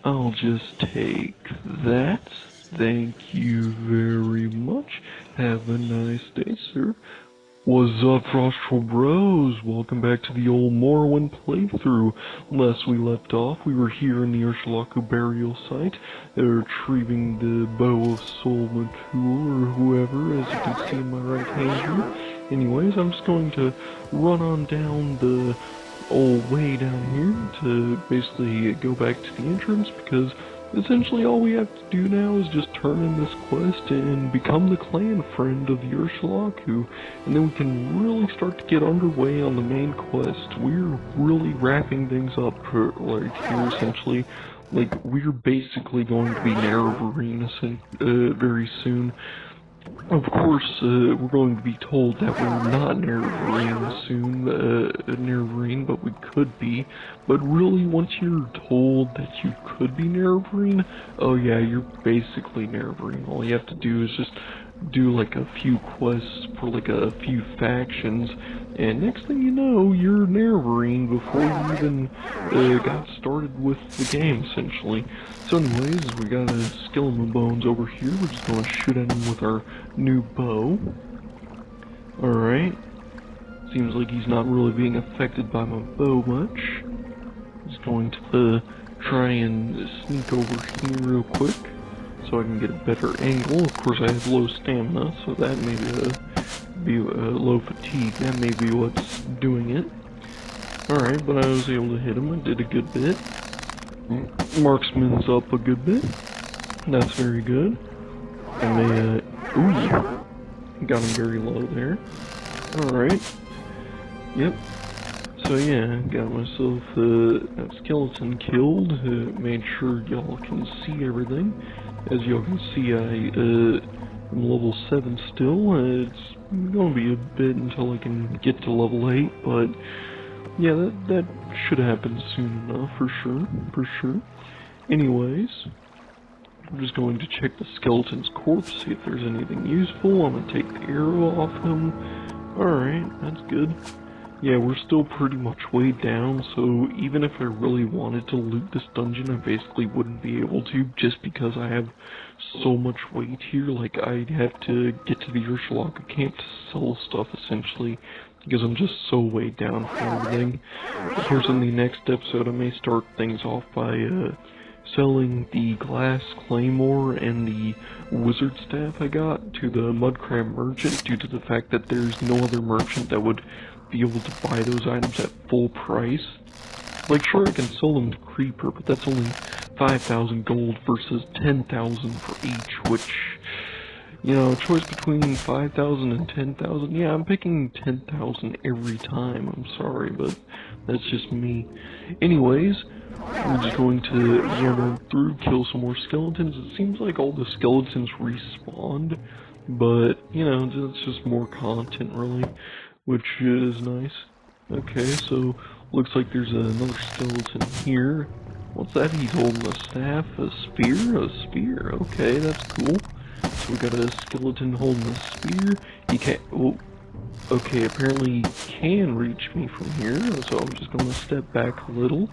I'll just take that. Thank you very much. Have a nice day, sir. What's up, Frostral Bros? Welcome back to the old Morrowind playthrough. Last we left off, we were here in the Urshulaku burial site, retrieving the Bow of Soul Matul, or whoever, as you can see in my right hand here. Anyways, I'm just going to run on down the old way down here to basically go back to the entrance, because essentially all we have to do now is just turn in this quest and become the clan friend of the Urshulaku, and then we can really start to get underway on the main quest. We're really wrapping things up right here, essentially. Like, we're basically going to be Nerevarine very soon. Of course, we're going to be told that we're not Nerevarine soon, Nerevarine, but we could be. But really, once you're told that you could be Nerevarine, oh yeah, you're basically Nerevarine. All you have to do is just do like a few quests for like a few factions, and next thing you know, you're Nerevarine before you even got started with the game, essentially. So anyways, we got a skeleton bones over here. We're just going to shoot at him with our new bow. Alright. Seems like he's not really being affected by my bow much. Just going to try and sneak over here real quick so I can get a better angle. Of course, I have low stamina, so that may be low fatigue. That may be what's doing it. Alright, but I was able to hit him. I did a good bit. Marksman's up a good bit. That's very good. I may, ooh, got him very low there. Alright. Yep. So yeah, got myself a skeleton killed. Made sure y'all can see everything. As y'all can see, I'm level 7 still. It's gonna be a bit until I can get to level 8, but yeah, that should happen soon enough, for sure. Anyways, I'm just going to check the skeleton's corpse, see if there's anything useful. I'm gonna take the arrow off him. Alright, that's good. Yeah, we're still pretty much way down, so even if I really wanted to loot this dungeon, I basically wouldn't be able to, just because I have so much weight here. Like, I'd have to get to the Urshulaku camp to sell stuff, essentially, because I'm just so way down for everything. Of course, in the next episode, I may start things off by, selling the glass claymore and the wizard staff I got to the mudcrab merchant, due to the fact that there's no other merchant that would be able to buy those items at full price. Like, sure, I can sell them to Creeper, but that's only 5,000 gold versus 10,000 for each, which, you know, a choice between 5,000 and 10,000, yeah, I'm picking 10,000 every time. I'm sorry, but that's just me. Anyways, we're just going to run on through, kill some more skeletons. It seems like all the skeletons respawned, but, you know, it's just more content, really, which is nice. Okay, so looks like there's another skeleton here. What's that? He's holding a staff, a spear? A spear. Okay, that's cool. So we got a skeleton holding a spear. He can't. Oh, okay, apparently he can reach me from here, so I'm just gonna step back a little.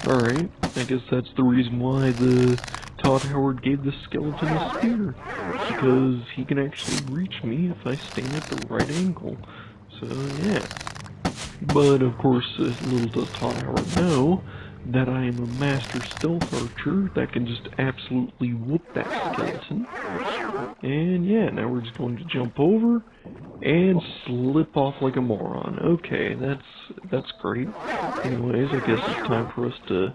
Alright, I guess that's the reason why the Todd Howard gave the skeleton a spear, because he can actually reach me if I stand at the right angle. So yeah. But of course, little does Todd Howard know that I am a master stealth archer that can just absolutely whoop that skeleton. And yeah, now we're just going to jump over and slip off like a moron. Okay, that's great. Anyways, I guess it's time for us to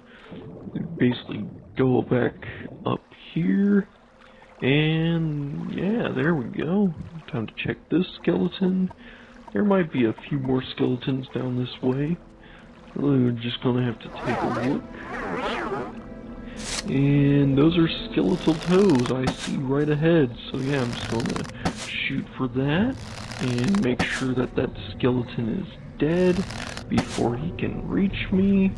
basically go back up here. And yeah, there we go. Time to check this skeleton. There might be a few more skeletons down this way. We're just gonna have to take a look. And those are skeletal toes I see right ahead. So yeah, I'm just gonna shoot for that and make sure that that skeleton is dead before he can reach me.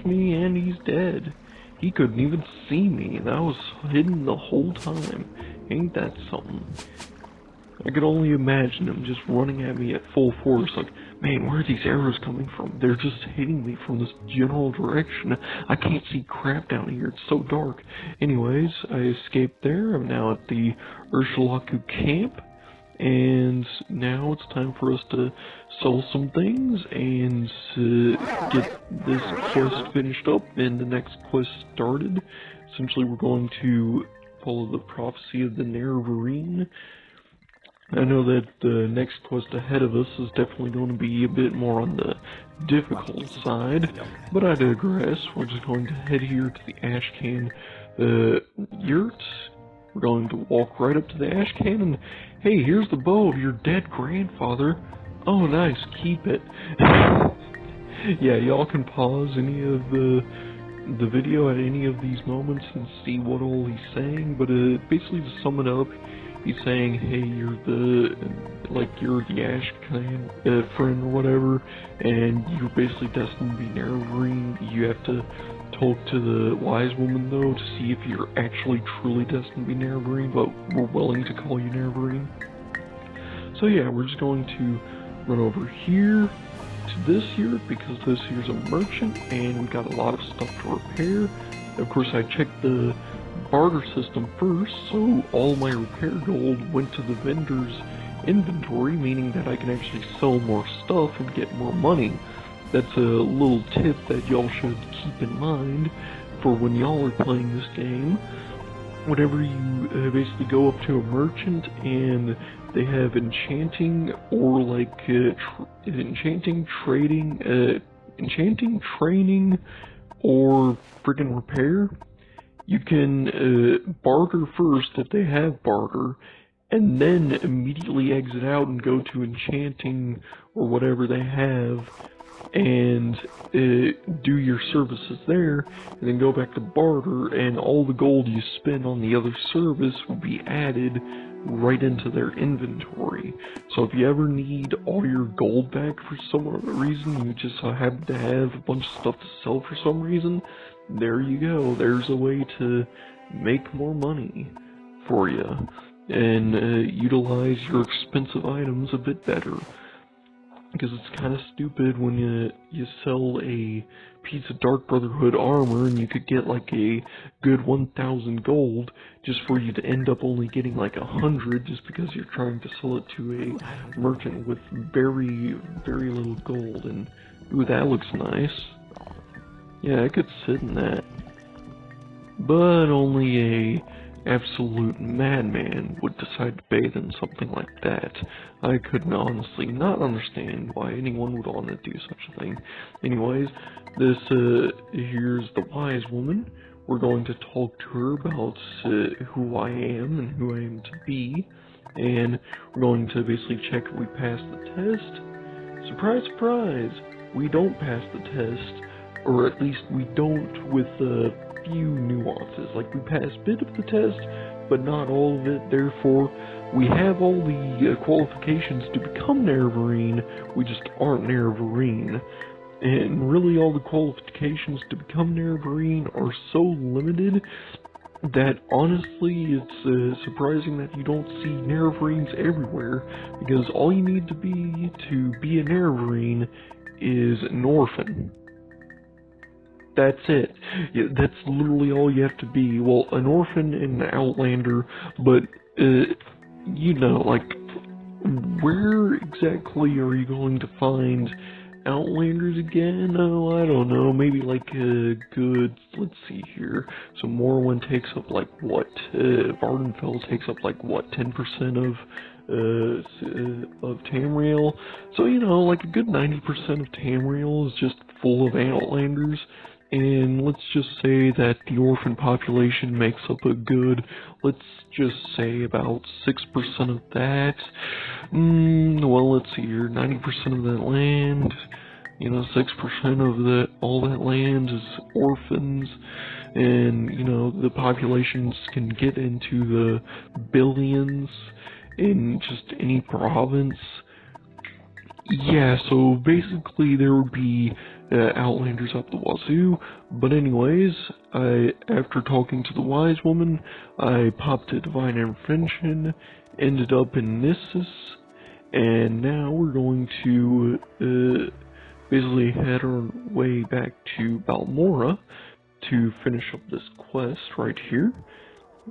And he's dead. He couldn't even see me, and I was hidden the whole time. Ain't that something? I could only imagine him just running at me at full force, like, Man, where are these arrows coming from? They're just hitting me from this general direction. I can't see crap down here. It's so dark. Anyways, I escaped there. I'm now at the Urshulaku camp. And now it's time for us to sell some things and get this quest finished up and the next quest started. Essentially, we're going to follow the prophecy of the Nerevarine. I know that the next quest ahead of us is definitely going to be a bit more on the difficult side, but I digress. We're just going to head here to the Ashcan yurt. We're going to walk right up to the Ashcan and, hey, here's the bow of your dead grandfather. Oh, nice, keep it. Yeah, y'all can pause any of the video at any of these moments and see what all he's saying, but basically to sum it up, he's saying, hey, you're the Ash clan friend or whatever, and you're basically destined to be Nerevarine. You have to talk to the wise woman, though, to see if you're actually truly destined to be Nerevarine, but we're willing to call you Nerevarine. So yeah, we're just going to run over here to this here, because this here's a merchant, and we got a lot of stuff to repair. Of course, I checked the barter system first, so all my repair gold went to the vendor's inventory, meaning that I can actually sell more stuff and get more money. That's a little tip that y'all should keep in mind for when y'all are playing this game. Whenever you basically go up to a merchant and they have enchanting or enchanting, training, or friggin' repair, you can barter first if they have barter, and then immediately exit out and go to enchanting or whatever they have, and do your services there, and then go back to barter, and all the gold you spend on the other service will be added right into their inventory. So if you ever need all your gold back for some other reason, you just happen to have a bunch of stuff to sell for some reason, there you go. There's a way to make more money for you and utilize your expensive items a bit better. Because it's kind of stupid when you sell a piece of Dark Brotherhood armor and you could get like a good 1,000 gold just for you to end up only getting like 100 just because you're trying to sell it to a merchant with very, very little gold. And ooh, that looks nice. Yeah, I could sit in that. But only a absolute madman would decide to bathe in something like that. I could honestly not understand why anyone would want to do such a thing. Anyways, this here's the wise woman. We're going to talk to her about who I am and who I am to be, and we're going to basically check if we pass the test. Surprise, surprise! We don't pass the test, or at least we don't with few nuances. Like, we pass a bit of the test, but not all of it. Therefore, we have all the qualifications to become Nerevarine, we just aren't Nerevarine. And really, all the qualifications to become Nerevarine are so limited that honestly, it's surprising that you don't see Nerevarines everywhere, because all you need to be a Nerevarine is an orphan. That's it. Yeah, that's literally all you have to be. Well, an orphan and an outlander, but, you know, like, where exactly are you going to find outlanders again? Oh, I don't know, maybe like a good, let's see here, so Morrowind takes up like what, Vardenfell takes up like what, 10% of Tamriel, so you know, like a good 90% of Tamriel is just full of outlanders. And let's just say that the orphan population makes up a good, let's just say about 6% of that. Well, let's see here, 90% of that land, you know, 6% of all that land is orphans, and, you know, the populations can get into the billions in just any province. Yeah, so basically there would be outlanders up the wazoo, but anyways, after talking to the wise woman, I popped a divine intervention, ended up in Nissus, And now we're going to basically head our way back to Balmora to finish up this quest right here.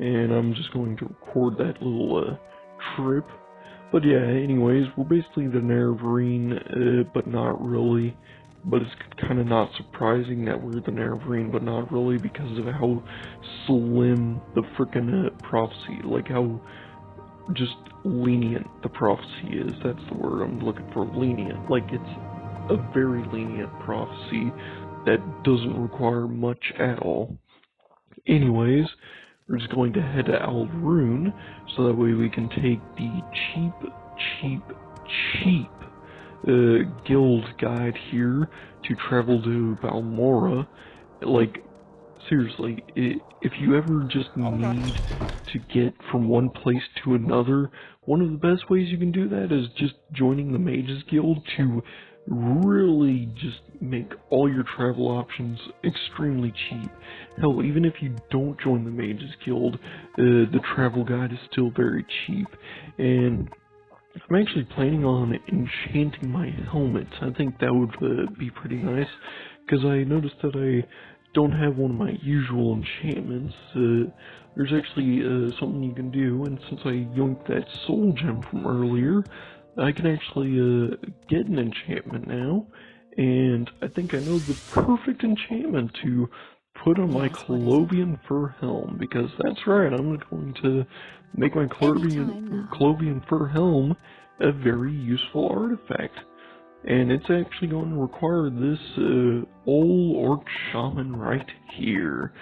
And I'm just going to record that little trip. But yeah, anyways, we're basically the Nerevarine, but not really. But it's kind of not surprising that we're the Nerevarine, but not really, because of how slim the frickin' prophecy, like how just lenient the prophecy is. That's the word I'm looking for, lenient. Like, it's a very lenient prophecy that doesn't require much at all. Anyways, we're just going to head to Aldrune, so that way we can take the cheap guild guide here to travel to Balmora. Like, seriously, if you ever just need to get from one place to another, one of the best ways you can do that is just joining the Mages Guild to really just make all your travel options extremely cheap. Hell, even if you don't join the Mages Guild, the travel guide is still very cheap. And I'm actually planning on enchanting my helmets. I think that would be pretty nice, because I noticed that I don't have one of my usual enchantments. There's actually something you can do, and since I yoinked that soul gem from earlier, I can actually get an enchantment now, and I think I know the perfect enchantment to put on my Clovian fur helm, because that's right, I'm going to make my Clovian fur helm a very useful artifact. And it's actually going to require this old orc shaman right here.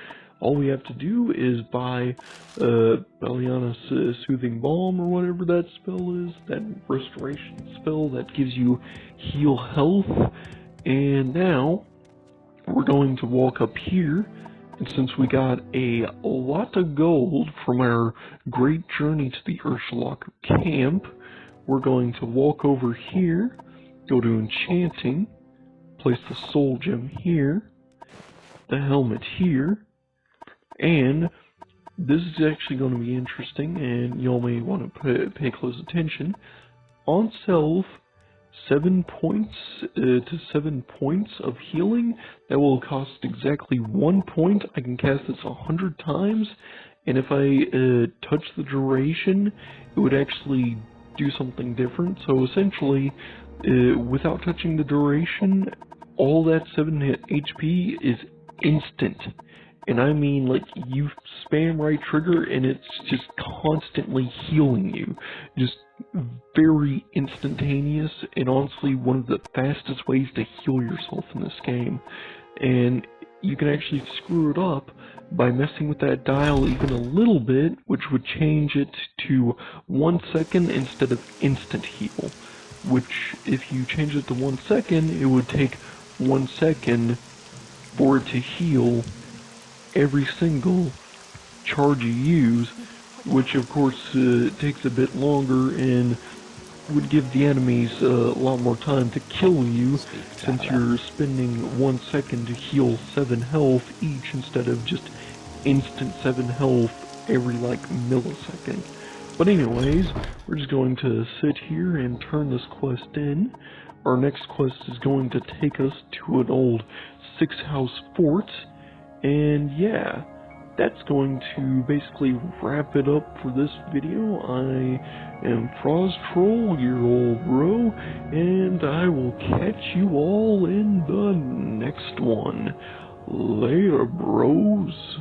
All we have to do is buy Beliana's Soothing Balm, or whatever that spell is, that restoration spell that gives you heal health. And now we're going to walk up here, and since we got a lot of gold from our great journey to the Urshalok camp, we're going to walk over here, go to enchanting, place the soul gem here, the helmet here, and this is actually going to be interesting, and y'all may want to pay close attention. On self, 7 points to 7 points of healing. That will cost exactly 1 point. I can cast this 100 times, and if I touch the duration, it would actually do something different. So essentially, without touching the duration, all that 7 HP is instant. And I mean, like, you spam right trigger and it's just constantly healing you. Just very instantaneous, and honestly one of the fastest ways to heal yourself in this game. And you can actually screw it up by messing with that dial even a little bit, which would change it to 1 second instead of instant heal. Which, if you change it to 1 second, it would take 1 second for it to heal every single charge you use, which of course takes a bit longer and would give the enemies a lot more time to kill you, since you're spending 1 second to heal 7 health each instead of just instant 7 health every like millisecond. But anyways, we're just going to sit here and turn this quest in. Our next quest is going to take us to an old 6-house fort. And yeah, that's going to basically wrap it up for this video. I am Frostroll, your old bro, and I will catch you all in the next one. Later, bros.